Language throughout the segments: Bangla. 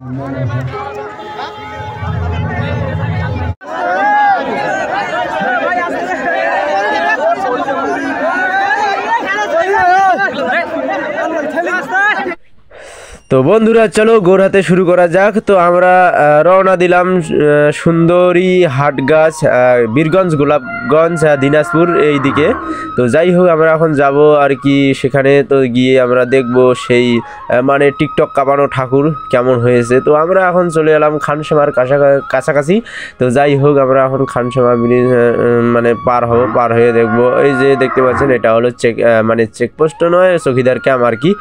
তো বন্ধুরা চলো গোরহাতে শুরু করা যাক। তো আমরা রওনা দিলাম সুন্দরী হাটগাছ বীরগঞ্জ গোলাপগঞ্জ দিনাজপুর এই দিকে। তো যাই হোক আমরা এখন যাব আর কি সেখানে। তো গিয়ে আমরা দেখব সেই মানে টিকটক কাঁপানো ঠাকুর কেমন হয়েছে। তো আমরা এখন চলে এলাম খানসামার কাছাকাছি। তো যাই হোক আমরা এখন খানসামা ব্রিজ মানে পার হয়ে দেখব। এই যে দেখতে পাচ্ছেন এটা হলো চেকপোস্ট নয়, চৌকিদার ক্যাম্প আর কি।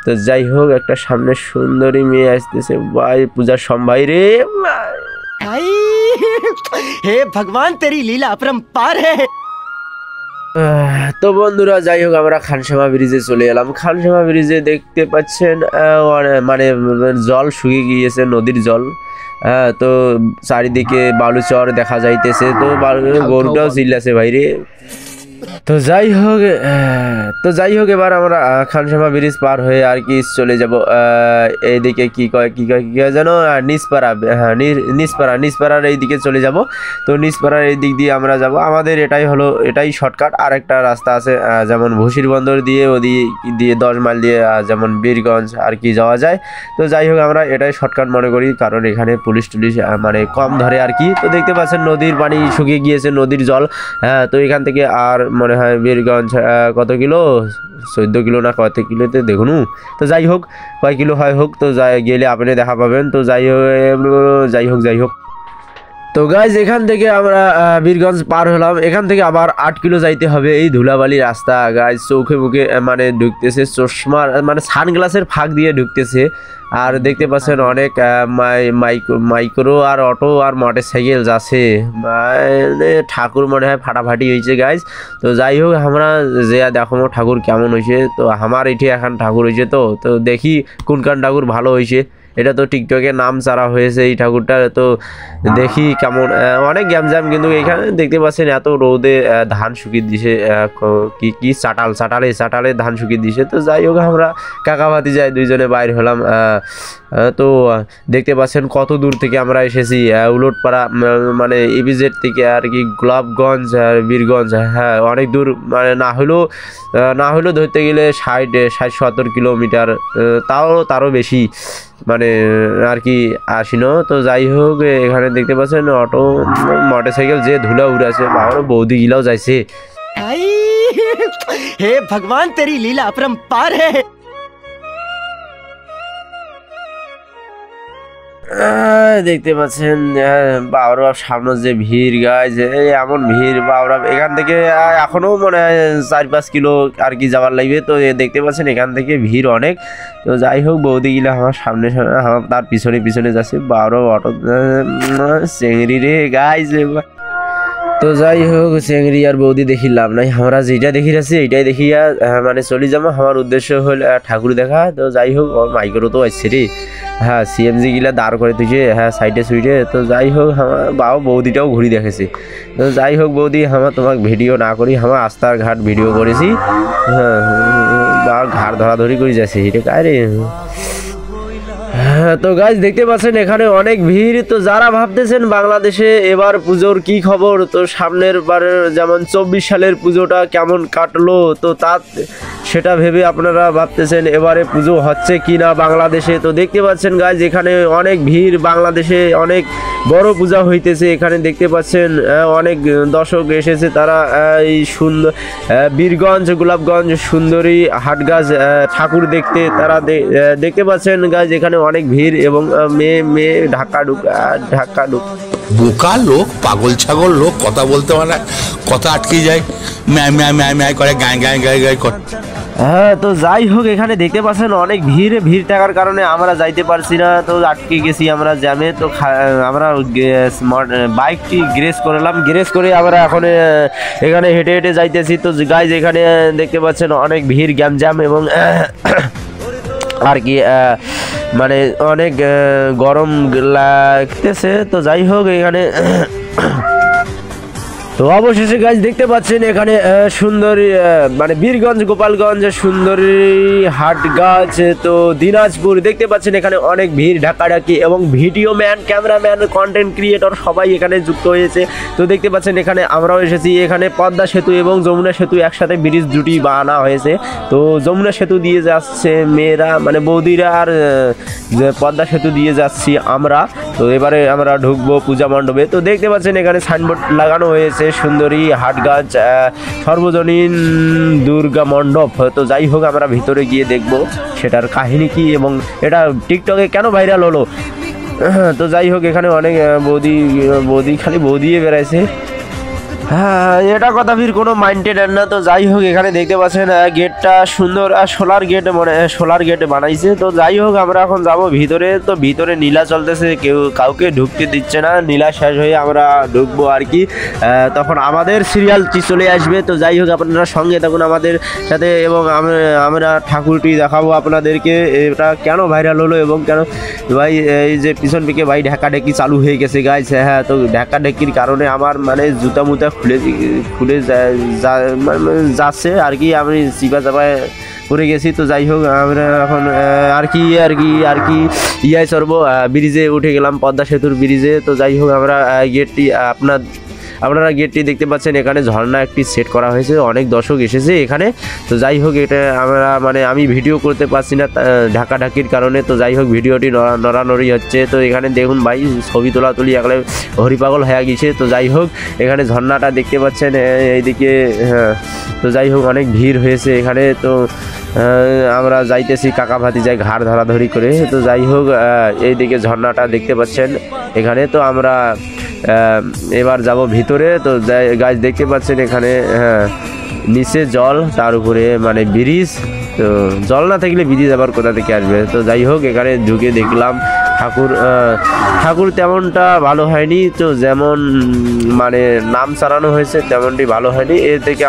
তো যাই হোক একটা সামনে সুন্দরী মেয়ে আসতেছে ভাই, পূজার সম্ভাই রে भाई। हे भगवान तेरी लीला अपरंपार है। তো বন্ধুরা যাই হোক আমরা খানসামা ব্রিজে চলে এলাম। খানসামা ব্রিজে দেখতে পাচ্ছেন মানে জল শুকিয়ে গিয়েছে, নদীর জল। তো চারিদিকে বালুচর দেখা যাইতেছে। তো গরুটাও চিল্লাছে ভাই রে। তো যাই হোক এবার আমরা খানসামা ব্রিজ পার হয়ে আর কি চলে যাব এইদিকে কি কয় যেন নিসপাড়ার এই দিকে চলে যাব। তো নিসপাড়ার এই দিক দিয়ে আমরা যাব। আমাদের এটাই শর্টকাট। আর একটা রাস্তা আছে যেমন ভুসির বন্দর দিয়ে দিয়ে 10 মাইল দিয়ে যেমন বীরগঞ্জ আর কি যাওয়া যায়। তো যাই হোক আমরা এটাই শর্টকাট মনে করি, কারণ এখানে পুলিশ টুলিশ মানে কম ধরে আর কি। তো দেখতে পাচ্ছেন নদীর পানি শুকিয়ে গিয়েছে, নদীর জল। তো এখান থেকে আর মনে হয় বীরগঞ্জ কত কিলো, 14 কিলো না কত কিলোতে দেখুন। তো যাই হোক কয় কিলো হয় হোক, তো গেলে আপনি দেখা পাবেন। তো যাই হোক তো গাইজ এখান থেকে আমরা বীরগঞ্জ পার হলাম। এখান থেকে আবার 8 কিলো যাইতে হবে। এই ধুলাবালি রাস্তা গাইজ, চোখে মুখে মানে ঢুকতেছে, চশমার মানে সানগ্লাসের ফাঁক দিয়ে ঢুকতেছে। আর দেখতে পাচ্ছেন অনেক মাইক্রো আর অটো আর মোটর সাইকেল যাচ্ছে, মানে ঠাকুর মনে হয় ফাটাফাটি হয়েছে গাইজ। তো যাই হোক আমরা যে দেখো ঠাকুর কেমন হয়েছে। তো আমার এটি এখন ঠাকুর হয়েছে। তো দেখি কোনখান ঠাকুর ভালো হয়েছে। এটা তো টিকটকে নাম চারা হয়েছে এই ঠাকুরটা। তো দেখি কেমন, অনেক গ্যামজাম। কিন্তু এখানে দেখতে পাচ্ছেন এত রোদে ধান শুকিয়ে দিছে, কি চাটালে ধান শুকিয়ে দিছে। তো যাই হোক আমরা কাকাবাতি যাই দুইজনে বাইর হলাম। তো দেখতে পাচ্ছেন কত দূর থেকে আমরা এসেছি, উলটপাড়া মানে ইপিজেড থেকে আর কি গোলাপগঞ্জ আর বীরগঞ্জ। হ্যাঁ অনেক দূর, মানে না হলেও ধরতে গেলে 60-70 কিলোমিটার, তারও বেশি মানে আর কি আসিনো। তো যাই হোক এখানে দেখতে পাচ্ছেন অটো মোটর সাইকেল যে ধুলা উড়াছে, বাবার বৌদি গিলাও যাইছে। हे भगवान तेरी लीला अपरंपार है। দেখতে পাচ্ছেন বাবরা সামনে যে ভিড় গাইজ, এমন ভিড় বাবরা। এখান থেকে এখনো মনে হয় 4-5 কিলো আর কি যাওয়ার লাগবে। তো দেখতে পাচ্ছেন এখান থেকে ভিড় অনেক। তো যাই হোক বৌদি গিলা আমার সামনে আমার তার পিছনে যাচ্ছে বাবরা অটো চেংড়ি রে গাইজ। তো যাই হোক চেংড়ি আর বৌদি দেখি লাভ নাই, আমরা যেটা দেখি আছি এইটাই দেখিয়া মানে চলে যাবো। আমার উদ্দেশ্য হল ঠাকুর দেখা। তো যাই হোক মাইক্রো তো আসছে রে, হ্যাঁ সিএমজি গিলা দাঁড় করে তুইছে, হ্যাঁ সাইডে সুইডে। তো যাই হোক আমার বাবা বৌদিটাও ঘুরি দেখেছি। তো যাই হোক বৌদি আমার তোমাকে ভিডিও না করি, আমার রাস্তার ঘাট ভিডিও করেছি। হ্যাঁ বা ঘাট ধরাধরি করে যাচ্ছে এটা কায় রে। তো গাইজ দেখতে পাচ্ছেন এখানে অনেক ভিড়। তো যারা ভাবতেছেন বাংলাদেশে এবার পুজোর কি খবর, তো সামনের বারের যেমন 24 সালের পুজোটা কেমন কাটলো, তো সেটা ভেবে আপনারা ভাবতেছেন এবারে পুজো হচ্ছে কি না বাংলাদেশে। তো দেখতে পাচ্ছেন গাইজ এখানে অনেক ভিড়, বাংলাদেশে অনেক বড় পূজা হইতেছে। এখানে দেখতে পাচ্ছেন অনেক দর্শক এসেছে, তারা এই সুন্দর বীরগঞ্জ গোলাপগঞ্জ সুন্দরী হাটগাছ ঠাকুর দেখতে। তারা দেখতে পাচ্ছেন গাইজ এখানে অনেক ভিড় এবং মেয়ে ঢাকা ঢুক বোকা লোক, পাগল ছাগল লোক, কথা বলতে পারে না, কথা আটকে যায়, ম্যায় করে গায়ে করে। হ্যাঁ তো যাই হোক এখানে দেখতে পাচ্ছেন অনেক ভিড় থাকার কারণে আমরা যাইতে পারছি না। তো আটকে গেছি আমরা জ্যামে। তো আমরা বাইকটি গ্রেস করে আমরা এখন এখানে হেঁটে যাইতেছি। তো গাইজ এখানে দেখতে পাচ্ছেন অনেক ভিড় গ্যামজাম এবং আর কি মানে অনেক গরম লাগতেছে। তো যাই হোক এখানে তো অবশেষে গাইজ দেখতে পাচ্ছেন এখানে সুন্দরী মানে বীরগঞ্জ গোপালগঞ্জ সুন্দরী হাট গাছ তো দিনাজপুর দেখতে পাচ্ছেন এখানে অনেক ভিড় ঢাকাঢাকি এবং video man cameraman content creator সবাই এখানে যুক্ত হয়েছে। তো দেখতে পাচ্ছেন এখানে আমরাও এসেছি। এখানে পদ্মা সেতু এবং যমুনা সেতু একসাথে ব্রিজ দুটি বানানো হয়েছে। তো যমুনা সেতু দিয়ে যাচ্ছে মেয়েরা মানে বৌদিরা আর পদ্মা সেতু দিয়ে যাচ্ছি আমরা। তো এবারে আমরা ঢুকবো পূজা মণ্ডপে। তো দেখতে পাচ্ছেন এখানে সাইনবোর্ড লাগানো হয়েছে সুন্দরী হাটগাছ সর্বজনীন দুর্গা মণ্ডপ। তো যাই হোক আমরা ভিতরে গিয়ে দেখব সেটার কাহিনী কি এবং এটা টিকটকে কেন ভাইরাল হলো। তো যাই হোক এখানে অনেক বৌদি খালি বৌদিয়ে বেড়াইছে। হ্যাঁ এটা কথা ফির কোনো মাইন্ডেড না। তো যাই হোক এখানে দেখতে পাচ্ছেন গেটটা সুন্দর সোলার গেট মানে সোলার গেট বানাইছে। তো যাই হোক আমরা এখন যাব ভিতরে। তো ভিতরে নীলা চলতেছে, কাউকে ঢুকতে দিচ্ছে না। নীলা শেষ হয়ে আমরা ঢুকবো আর কি, তখন আমাদের সিরিয়ালটি চলে আসবে। তো যাই হোক আপনারা সঙ্গে থাকুন আমাদের সাথে এবং আমরা ঠাকুরটি দেখাবো আপনাদেরকে এটা কেন ভাইরাল হলো এবং কেন ভাই এই যে পিছন দিকে ভাই ঢাকাঢাকি চালু হয়ে গেছে গাইছে। হ্যাঁ তো ঢাকাঢাকির কারণে আমার মানে জুতা মুতা খুলে যাচ্ছে আর কি, আমি চিপা চাপায় পড়ে গেছি। তো যাই হোক আমরা এখন আর কি ইয়াই চড়বো ব্রিজে উঠে গেলাম, পদ্মা সেতুর ব্রিজে। তো যাই হোক আমরা গেটটি আপনারা গেটটি দেখতে পাচ্ছেন এখানে ঝর্ণা একটি সেট করা হয়েছে, অনেক দর্শক এসেছে এখানে। তো যাই হোক এটা আমরা মানে আমি ভিডিও করতে পারছি না ঢাকাঢাকির কারণে। তো যাই হোক ভিডিওটি নড়ানড়ি হচ্ছে। তো এখানে দেখুন ভাই ছবি তোলাতুলি একলে হরিপাগল হয়ে গেছে। তো যাই হোক এখানে ঝর্ণাটা দেখতে পাচ্ছেন এইদিকে। হ্যাঁ তো যাই হোক অনেক ভিড় হয়েছে এখানে। তো আমরা যাইতেছি কাকা ভাতি যাই ঘাড় ধরাধরি করে। তো যাই হোক এইদিকে ঝর্ণাটা দেখতে পাচ্ছেন এখানে। তো আমরা এবার যাব ভিতরে। তো গাছ দেখতে পাচ্ছেন এখানে হ্যাঁ নিচে জল, তার উপরে মানে ব্রিজ। তো জল না থাকলে ব্রিজ আবার কোথা থেকে আসবে। তো যাই হোক এখানে ঢুকে দেখলাম ঠাকুর তেমনটা ভালো হয়নি। তো যেমন মানে নাম চালানো হয়েছে তেমনটি ভালো হয়নি। এর থেকে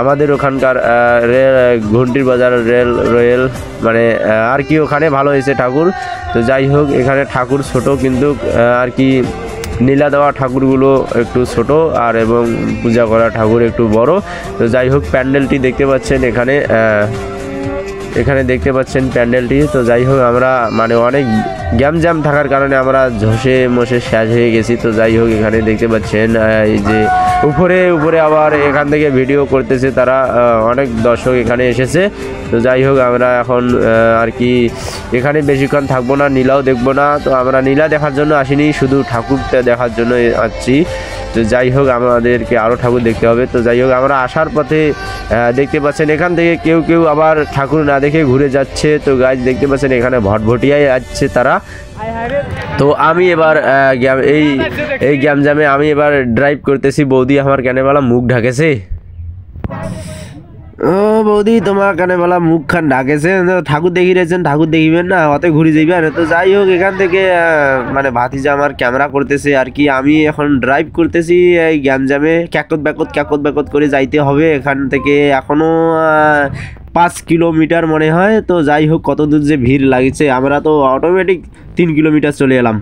আমাদের ওখানকার ঘন্টির বাজার রেল মানে আর কি ওখানে ভালো হয়েছে ঠাকুর। তো যাই হোক এখানে ঠাকুর ছোট কিন্তু আর কি নীলা দেওয়া ঠাকুরগুলো একটু ছোট আর এবং পূজা করা ঠাকুর একটু বড়। তো যাই হোক প্যান্ডেলটি দেখতে পাচ্ছেন এখানে দেখতে পাচ্ছেন প্যান্ডেলটি। তো যাই হোক আমরা মানে অনেক জ্যাম থাকার কারণে আমরা ঝসে মশে শেষ হয়ে গেছি। তো যাই হোক এখানে দেখতে পাচ্ছেন এই যে উপরে আবার এখান থেকে ভিডিও করতেছে তারা, অনেক দর্শক এখানে এসেছে। তো যাই হোক আমরা এখন আর কি এখানে বেশিক্ষণ থাকবো না, নীলাও দেখবো না। তো আমরা নীলা দেখার জন্য আসিনি, শুধু ঠাকুরটা দেখার জন্য আসছি। তো যাই হোক আমাদেরকে আরও ঠাকুর দেখতে হবে। তো যাই হোক আমরা আসার পথে দেখতে পাচ্ছেন এখান থেকে কেউ আবার ঠাকুর না দেখে ঘুরে যাচ্ছে। তো গাছ দেখতে পাচ্ছেন এখানে ভটভটিয়ায় যাচ্ছে তারা। তো আমি এবার এই গ্যামজামে আমি এবার ড্রাইভ করতেছি। বৌদি আমার কেন বলা মুখ ঢাকেছে। ও বৌদি তোমার কেন বলা মুখ খান ঢাকেছে, ঠাকুর দেখি রেছেন ঠাকুর দেখিবেন না অত ঘুরে যাইবেন। তো যাই হোক এখান থেকে মানে ভাতিজা আমার ক্যামেরা করতেছে আর কি, আমি এখন ড্রাইভ করতেছি এই গ্যামজামে ক্যাকত ব্যাকত করে যাইতে হবে এখান থেকে। এখনও 5 কিলোমিটার মনে হয়। তো যাই হোক কত দূর যে ভিড় লাগছে, আমরা তো অটোমেটিক 3 কিলোমিটার চলে এলাম।